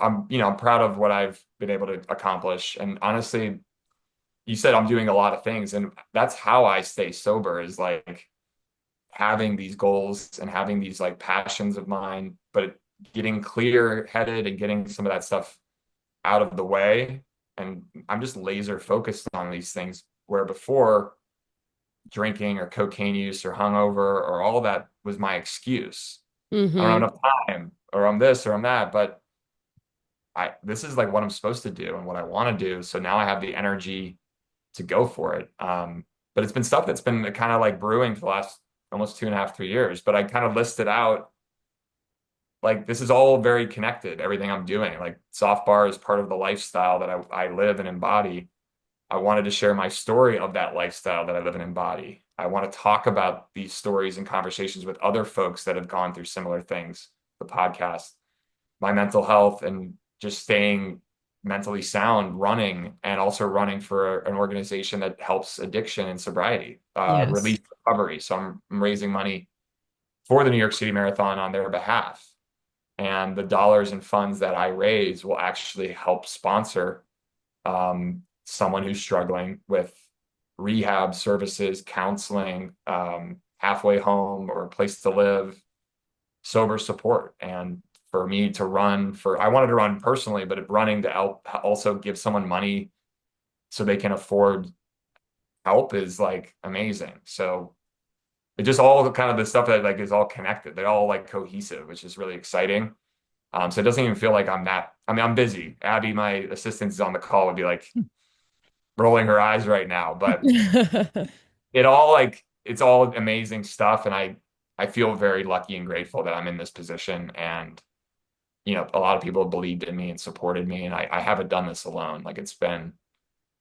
I'm proud of what I've been able to accomplish. And honestly, you said I'm doing a lot of things, and that's how I stay sober is like having these goals and having these like passions of mine, but getting clear headed and getting some of that stuff out of the way. And I'm just laser focused on these things where before drinking or cocaine use or hungover or all that was my excuse. I don't have Hmm. enough time or I'm this or I'm that, but this is like what I'm supposed to do and what I want to do. So now I have the energy to go for it. But it's been stuff that's been kind of like brewing for the last almost 2.5, 3 years. But I kind of listed out like this is all very connected, everything I'm doing. Like soft bar is part of the lifestyle that I live and embody. I wanted to share my story of that lifestyle that I live and embody. I want to talk about these stories and conversations with other folks that have gone through similar things, the podcast, my mental health, and just staying mentally sound, running, and also running for an organization that helps addiction and sobriety, Yes. release recovery. So I'm raising money for the New York City Marathon on their behalf. And the dollars and funds that I raise will actually help sponsor someone who's struggling with rehab services, counseling, halfway home or a place to live, sober support. And for me to I wanted to run personally, but running to help also give someone money so they can afford help is like amazing. So it just all kind of the stuff that like is all connected. They're all like cohesive, which is really exciting. So it doesn't even feel like I'm busy. Abby, my assistant, is on the call, would be like rolling her eyes right now, but it's all amazing stuff. And I feel very lucky and grateful that I'm in this position. And, a lot of people have believed in me and supported me. And I haven't done this alone. Like it's been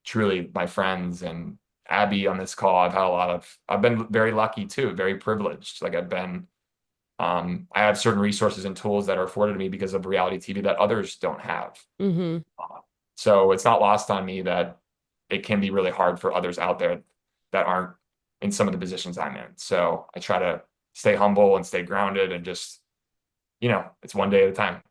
truly my friends and Abby on this call. I've been very lucky too, very privileged. Like I have certain resources and tools that are afforded to me because of reality TV that others don't have. Hmm. So it's not lost on me that it can be really hard for others out there that aren't in some of the positions I'm in. So I try to stay humble and stay grounded and just, it's one day at a time.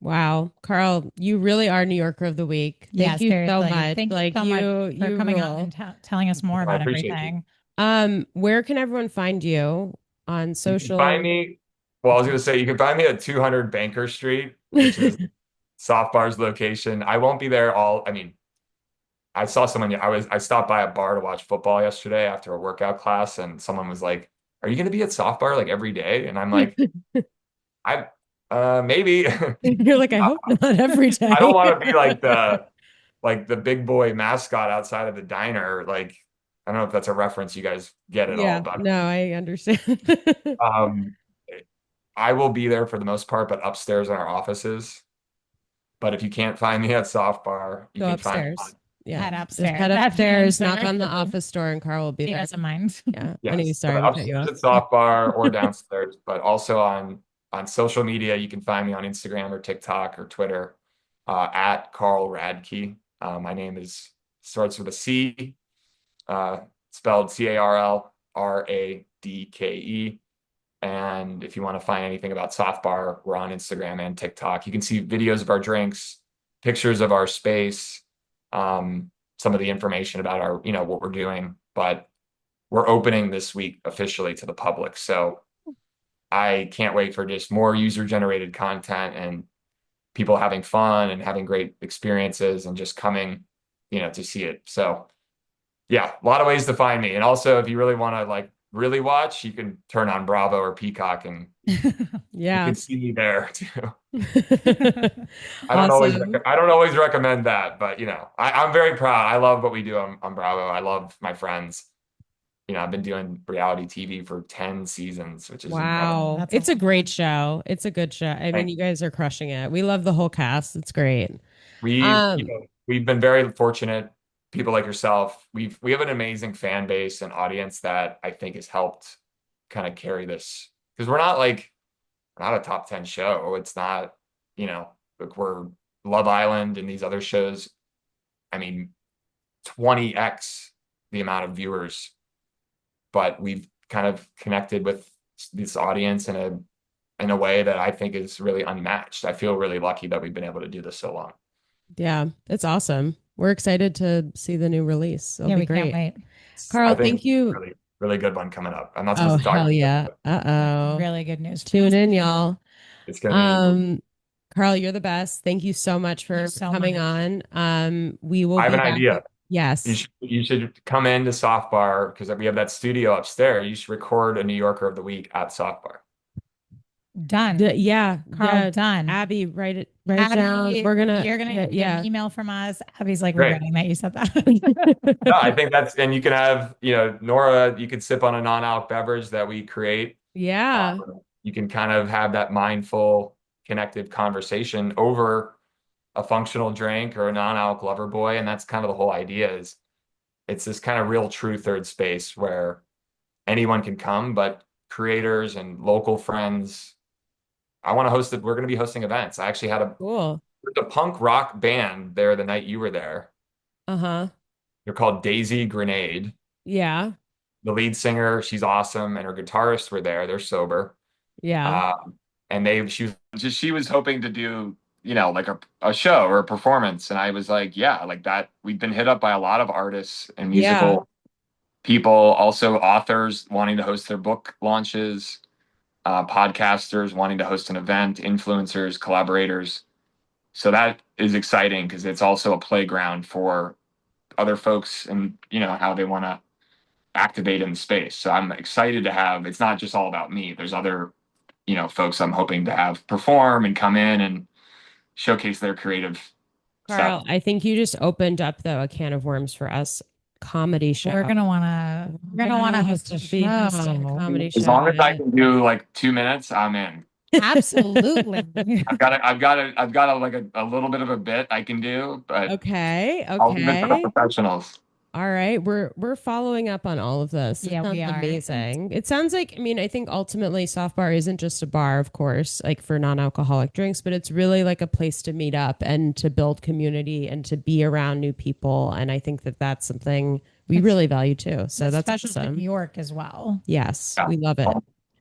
Wow, Carl, you really are New Yorker of the week. Yeah, Thank you so seriously. much. Thank you Like so much for you coming on rule. and telling us more I about appreciate you. everything. Where can everyone find you on You can find social? me, well, I was going to say, you can find me at 200 Banker Street, which is Soft Bar's location. I won't be there I mean, I stopped by a bar to watch football yesterday after a workout class, and someone was like, "Are you going to be at Soft Bar like every day?" And I'm like, I maybe. You're like, I hope not every I don't day. want to be like the big boy mascot outside of the diner. Like, I don't know if that's a reference you guys get at all, Yeah, but no, I understand. um I will be there for the most part, but upstairs in our offices. But if you can't find me at Soft Bar, you Go can find me upstairs. Yeah. Head Just upstairs. head That's the upstairs, knock answer. on the office door, and Carl will be He there. doesn't mind. Yeah. Anyway, yes, but sorry to cut you upstairs off. at Soft Bar or downstairs, but also on social media, you can find me on Instagram or TikTok or Twitter at Carl Radke. My name starts with a C, uh, spelled CarlRadke. And if you want to find anything about Soft Bar, we're on Instagram and TikTok. You can see videos of our drinks, pictures of our space, some of the information about what we're doing. But we're opening this week officially to the public. So I can't wait for just more user generated content and people having fun and having great experiences and just coming, to see it. So yeah, a lot of ways to find me. And also if you really want to like really watch, you can turn on Bravo or Peacock and you Yeah. can see me there too. Awesome. I don't always recommend that, but I'm very proud. I love what we do on Bravo. I love my friends. I've been doing reality TV for 10 seasons, which is incredible. Wow. That's It's a awesome. great show. It's a good show. I mean, you guys are crushing it. We love the whole cast. It's great. We've, Um, we've been very fortunate people like yourself, we have an amazing fan base and audience that I think has helped kind of carry this, because we're not a top 10 show. It's not, like we're Love Island and these other shows. I mean, 20x the amount of viewers, but we've kind of connected with this audience in a way that I think is really unmatched. I feel really lucky that we've been able to do this so long. Yeah, it's awesome. We're excited to see the new release. It'll be great. Can't wait. Carl, thank you. Really, really good one coming up. I'm not supposed to talk. Hell yeah. Uh-oh. Really good news. Tune in, y'all. It's gonna be Carl, you're the best. Thank you so much for coming on. We will. I have an idea. Yes. You should come into Soft Bar, because we have that studio upstairs. You should record a New Yorker of the Week at Soft Bar. Done. Carl, done. Abby, write it down. You're gonna get an email from us. Abby's like, Great. regretting that you said that. No, I think and you can have, Nora, you can sip on a non-alc beverage that we create. Yeah. You can kind of have that mindful, connective conversation over a functional drink or a non-alc lover boy. And that's kind of the whole idea. Is it's this kind of real true third space where anyone can come, but creators and local friends. I want to host it. We're going to be hosting events. I actually had cool. There's a punk rock band there the night you were there. Uh-huh. They're called Daisy Grenade. Yeah. The lead singer, she's awesome, and her guitarists were there. They're sober. Yeah. And she was hoping to do, like a show or a performance. And I was like, yeah, like that. We've been hit up by a lot of artists and musical people, also authors wanting to host their book launches, podcasters wanting to host an event, influencers, collaborators. So that is exciting, because it's also a playground for other folks and, how they want to activate in the space. So I'm excited to have, it's not just all about me. There's other, folks I'm hoping to have perform and come in and showcase their creative Carl, stuff. I think you just opened up, though, a can of worms for us. Comedy show. We're gonna wanna host a show. Comedy show. As long as I can do like 2 minutes, I'm in. Absolutely. I've got a little bit of a bit I can do, but okay. I'll leave it to the professionals. All right, we're following up on all of this. Yeah, we are. Amazing. It sounds like, I think ultimately Soft Bar isn't just a bar, of course, like for non-alcoholic drinks, but it's really like a place to meet up and to build community and to be around new people. And I think that that's something we really value too. So that's awesome. New York as well. Yes, we love it.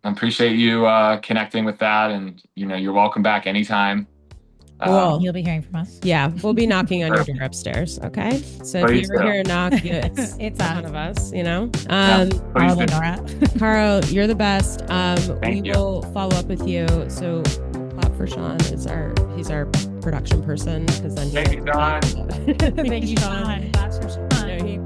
I appreciate you connecting with that, and you're welcome back anytime. Cool. You'll be hearing from us. Yeah, we'll be knocking on your door upstairs. Okay, so if you ever hear a knock, it's one of us. Probably Nora. Carl, you're the best. Thank we you. will follow up with you. So clap for Sean. He's our production person, because then Thank you, Don. Thank you, Sean. That's for Sean. No,